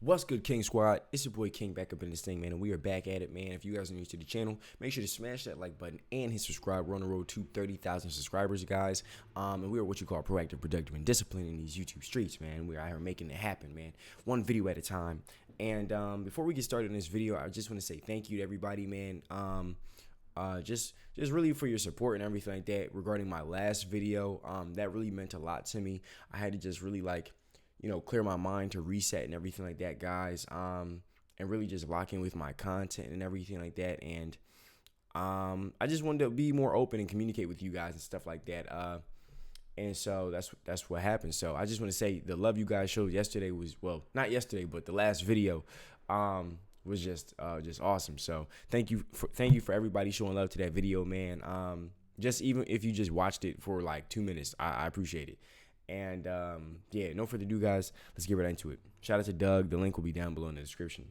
What's good, King Squad? It's your boy King back up in this thing, man, and we are back at it, man. If you guys are new to the channel, make sure to smash that like button and hit subscribe. We're on the road to 30,000 subscribers, you guys. And we are what you call proactive, productive, and disciplined in these YouTube streets, man. We're out here making it happen, man. One video at a time. And before we get started in this video, I just want to say thank you to everybody, man. Just really for your support and everything like that regarding my last video. That really meant a lot to me. I had to just really clear my mind to reset and everything like that, guys. And really just lock in with my content and everything like that. And I just wanted to be more open and communicate with you guys and stuff like that. And so that's what happened. So I just want to say the love you guys showed yesterday was, well, not yesterday, but the last video was just awesome. So thank you for everybody showing love to that video, man. Just even if you just watched it for like 2 minutes, I appreciate it. And yeah, no further ado, guys. Let's get right into it. Shout out to Doug. The link will be down below in the description.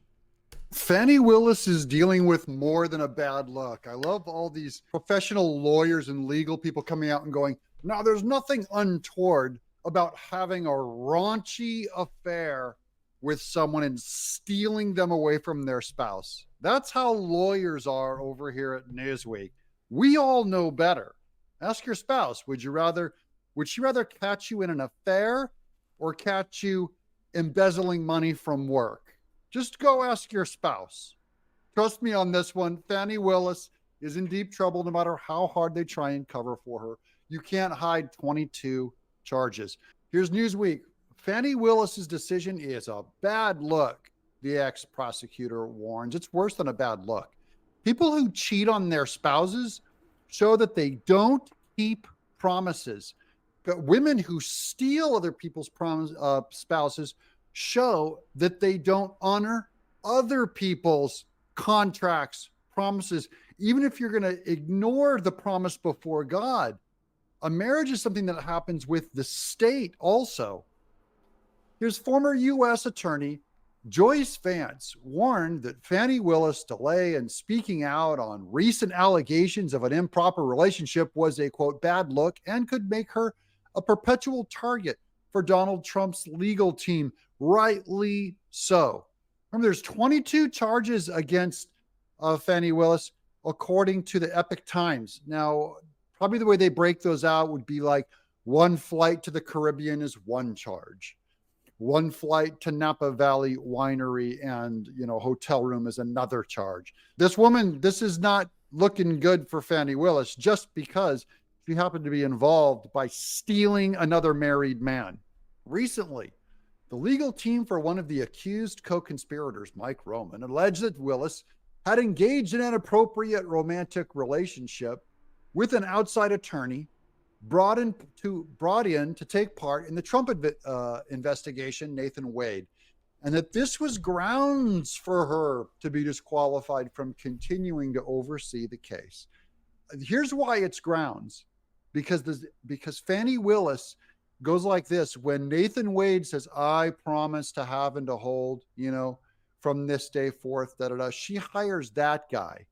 Fani Willis is dealing with more than a bad look. I love all these professional lawyers and legal people coming out and going, no, there's nothing untoward about having a raunchy affair with someone and stealing them away from their spouse. That's how lawyers are over here at Newsweek. We all know better. Ask your spouse, would she rather catch you in an affair or catch you embezzling money from work? Just go ask your spouse. Trust me on this one. Fani Willis is in deep trouble no matter how hard they try and cover for her. You can't hide 22 charges. Here's Newsweek. Fani Willis's decision is a bad look, the ex-prosecutor warns. It's worse than a bad look. People who cheat on their spouses show that they don't keep promises. But women who steal other people's spouses show that they don't honor other people's contracts, promises, even if you're going to ignore the promise before God. A marriage is something that happens with the state also. Here's former U.S. Attorney Joyce Vance warned that Fani Willis' delay in speaking out on recent allegations of an improper relationship was a, quote, bad look and could make her a perpetual target for Donald Trump's legal team. Rightly so. Remember, there's 22 charges against Fani Willis, according to the Epic Times. Now, probably the way they break those out would be like one flight to the Caribbean is one charge. One flight to Napa Valley Winery and, hotel room is another charge. This woman, this is not looking good for Fani Willis just because she happened to be involved by stealing another married man. Recently, the legal team for one of the accused co-conspirators, Mike Roman, alleged that Willis had engaged in an inappropriate romantic relationship with an outside attorney brought in to take part in the Trump investigation, Nathan Wade, and that this was grounds for her to be disqualified from continuing to oversee the case. Here's why it's grounds. Because Fani Willis goes like this. When Nathan Wade says, I promise to have and to hold, from this day forth, she hires that guy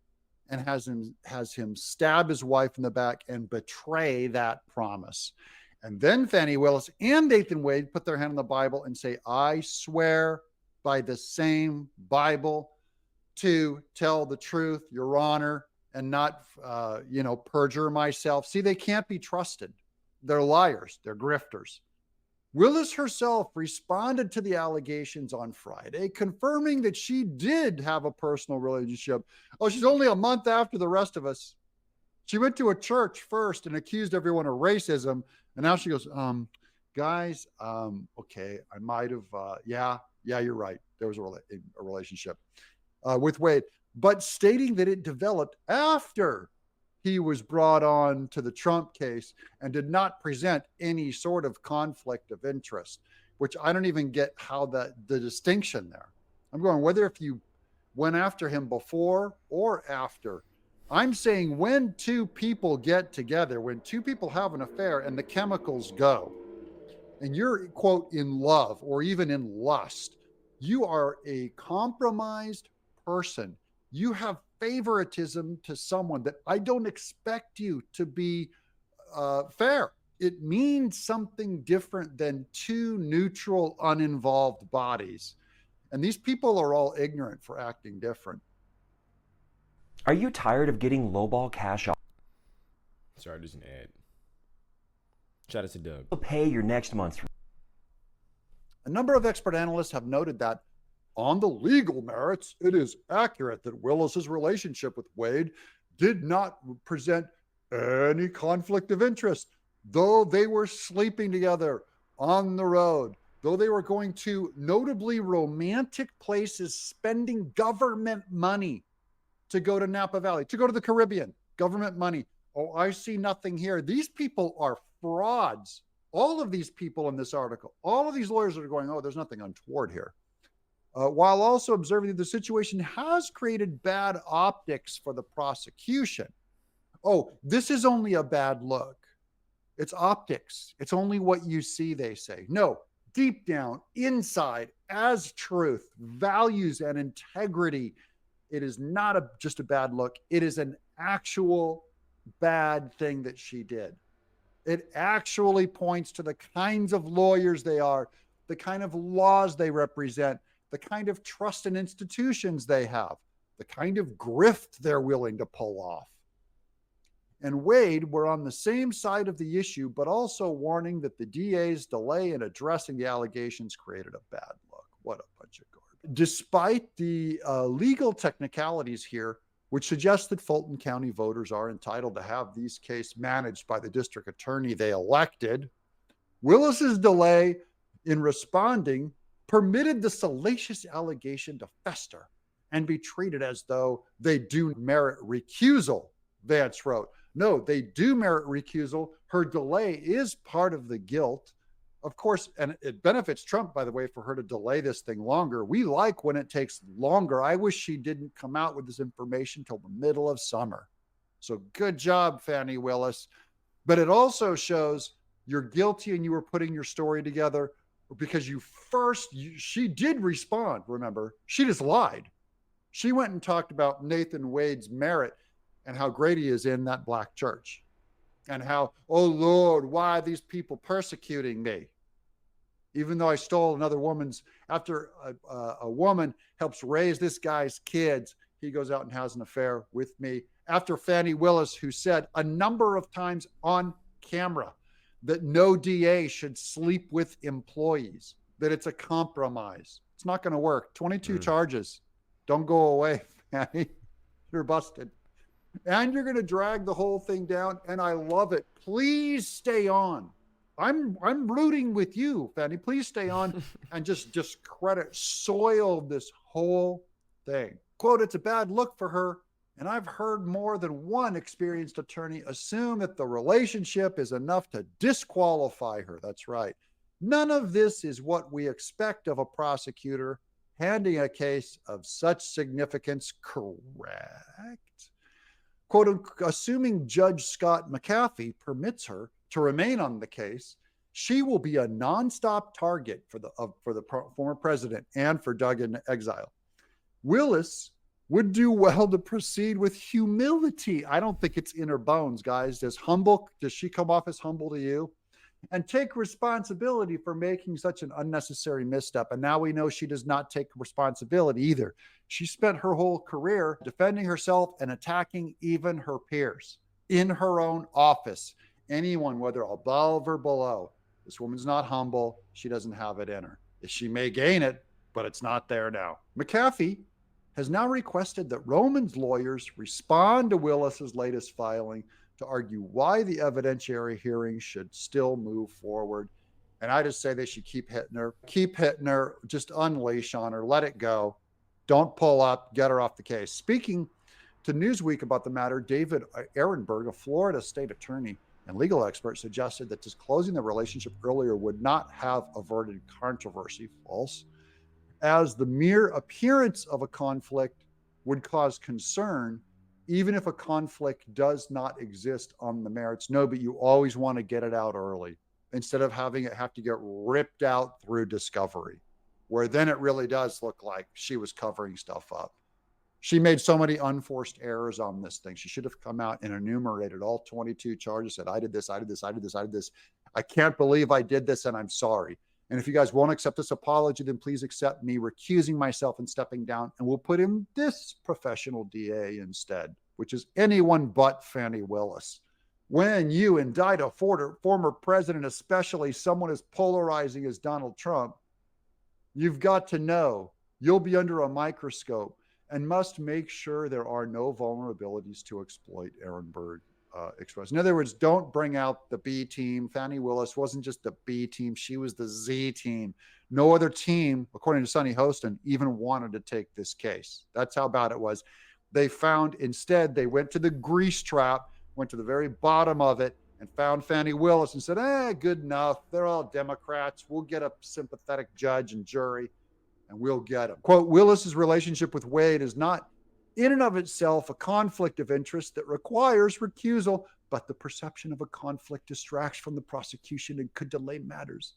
and has him stab his wife in the back and betray that promise. And then Fani Willis and Nathan Wade put their hand on the Bible and say, I swear by the same Bible to tell the truth, Your Honor, and not, perjure myself. See, they can't be trusted. They're liars. They're grifters. Willis herself responded to the allegations on Friday, confirming that she did have a personal relationship. Oh, she's only a month after the rest of us. She went to a church first and accused everyone of racism. And now she goes, guys, okay, I might have, yeah, you're right. There was a relationship with Wade, but stating that it developed after he was brought on to the Trump case and did not present any sort of conflict of interest, which I don't even get how the distinction there. I'm going, whether if you went after him before or after. I'm saying when two people get together, when two people have an affair and the chemicals go, and you're, quote, in love or even in lust, you are a compromised person. You have favoritism to someone that I don't expect you to be fair. It means something different than two neutral, uninvolved bodies. And these people are all ignorant for acting different. Are you tired of getting lowball cash Sorry, there's an ad. Shout out to Doug. pay your next month's? A number of expert analysts have noted that on the legal merits, it is accurate that Willis's relationship with Wade did not present any conflict of interest, though they were sleeping together on the road, though they were going to notably romantic places, spending government money to go to Napa Valley, to go to the Caribbean, government money. Oh, I see nothing here. These people are frauds. All of these people in this article, all of these lawyers are going, oh, there's nothing untoward here. While also observing that the situation has created bad optics for the prosecution. Oh, this is only a bad look. It's optics. It's only what you see, they say. No, deep down, inside, as truth, values, and integrity, it is not just a bad look. It is an actual bad thing that she did. It actually points to the kinds of lawyers they are, the kind of laws they represent, the kind of trust in institutions they have, the kind of grift they're willing to pull off. And Wade were on the same side of the issue, but also warning that the DA's delay in addressing the allegations created a bad look. What a bunch of garbage. Despite the legal technicalities here, which suggests that Fulton County voters are entitled to have these cases managed by the district attorney they elected, Willis's delay in responding permitted the salacious allegation to fester and be treated as though they do merit recusal, Vance wrote. No, they do merit recusal. Her delay is part of the guilt. Of course, and it benefits Trump, by the way, for her to delay this thing longer. We like when it takes longer. I wish she didn't come out with this information till the middle of summer. So good job, Fani Willis. But it also shows you're guilty and you were putting your story together because she did respond, remember. She just lied. She went and talked about Nathan Wade's merit and how great he is in that black church. And how, oh Lord, why are these people persecuting me? Even though I stole another woman's, after a woman helps raise this guy's kids, he goes out and has an affair with me. After Fani Willis, who said a number of times on camera that no DA should sleep with employees, that it's a compromise. It's not going to work. 22 charges. Don't go away, Fani. You're busted. And you're going to drag the whole thing down, and I love it. Please stay on. I'm rooting with you, Fani. Please stay on and just soil this whole thing. Quote, it's a bad look for her, and I've heard more than one experienced attorney assume that the relationship is enough to disqualify her. That's right. None of this is what we expect of a prosecutor handling a case of such significance, correct? Quote, assuming Judge Scott McAfee permits her to remain on the case, she will be a nonstop target for the former president and for Doug in exile. Willis would do well to proceed with humility. I don't think it's in her bones, guys. Does she come off as humble to you? And take responsibility for making such an unnecessary misstep. And now we know she does not take responsibility either. She spent her whole career defending herself and attacking even her peers in her own office. Anyone, whether above or below. This woman's not humble. She doesn't have it in her. She may gain it, but it's not there now. McAfee has now requested that Roman's lawyers respond to Willis's latest filing to argue why the evidentiary hearing should still move forward. And I just say they should keep hitting her, just unleash on her, let it go. Don't pull up, get her off the case. Speaking to Newsweek about the matter, David Ehrenberg, a Florida state attorney and legal expert, suggested that disclosing the relationship earlier would not have averted controversy, false, as the mere appearance of a conflict would cause concern even if a conflict does not exist on the merits. No, but you always want to get it out early instead of having it have to get ripped out through discovery, where then it really does look like she was covering stuff up. She made so many unforced errors on this thing. She should have come out and enumerated all 22 charges, said, I did this, I did this, I did this, I did this. I can't believe I did this, and I'm sorry. And if you guys won't accept this apology, then please accept me recusing myself and stepping down. And we'll put in this professional DA instead, which is anyone but Fani Willis. When you indict a former president, especially someone as polarizing as Donald Trump, you've got to know you'll be under a microscope and must make sure there are no vulnerabilities to exploit, Aaron Berg expressed. In other words, don't bring out the B team. Fani Willis wasn't just the B team. She was the Z team. No other team, according to Sonny Hostin, even wanted to take this case. That's how bad it was. They found, instead, they went to the grease trap, went to the very bottom of it, and found Fani Willis and said, good enough. They're all Democrats. We'll get a sympathetic judge and jury, and we'll get them. Quote, Willis's relationship with Wade is not in and of itself a conflict of interest that requires recusal, but the perception of a conflict distracts from the prosecution and could delay matters.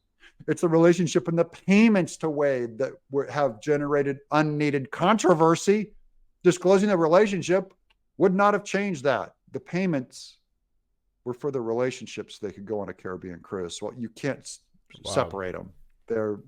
It's the relationship and the payments to Wade that have generated unneeded controversy. Disclosing the relationship would not have changed that. The payments were for the relationships so they could go on a Caribbean cruise. Well, you can't separate them. They're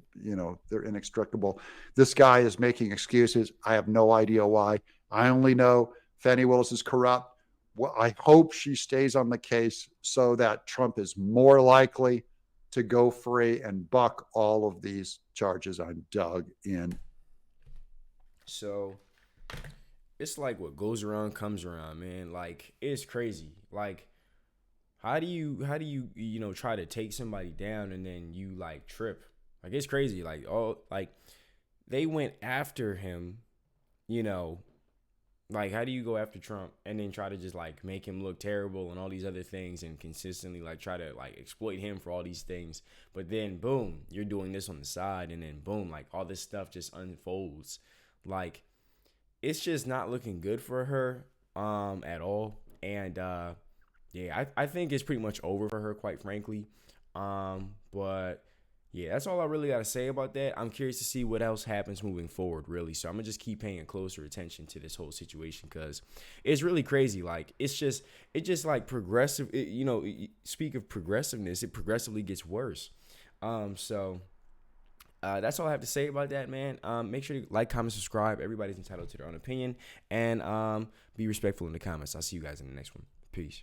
inextricable. This guy is making excuses. I have no idea why. I only know Fani Willis is corrupt. Well, I hope she stays on the case so that Trump is more likely to go free and buck all of these charges I'm dug in. So it's like what goes around comes around, man. Like, it's crazy. Like, how do you try to take somebody down and then you like trip? Like, it's crazy. Like, they went after him, like, how do you go after Trump and then try to just like make him look terrible and all these other things and consistently like try to like exploit him for all these things? But then boom, you're doing this on the side, and then boom, like all this stuff just unfolds. Like, it's just not looking good for her at all. And I think it's pretty much over for her, quite frankly. But yeah, that's all I really got to say about that. I'm curious to see what else happens moving forward, really. So I'm going to just keep paying closer attention to this whole situation because it's really crazy. Like, it's just like progressive, speak of progressiveness, it progressively gets worse. So that's all I have to say about that, man. Make sure to like, comment, subscribe. Everybody's entitled to their own opinion. And be respectful in the comments. I'll see you guys in the next one. Peace.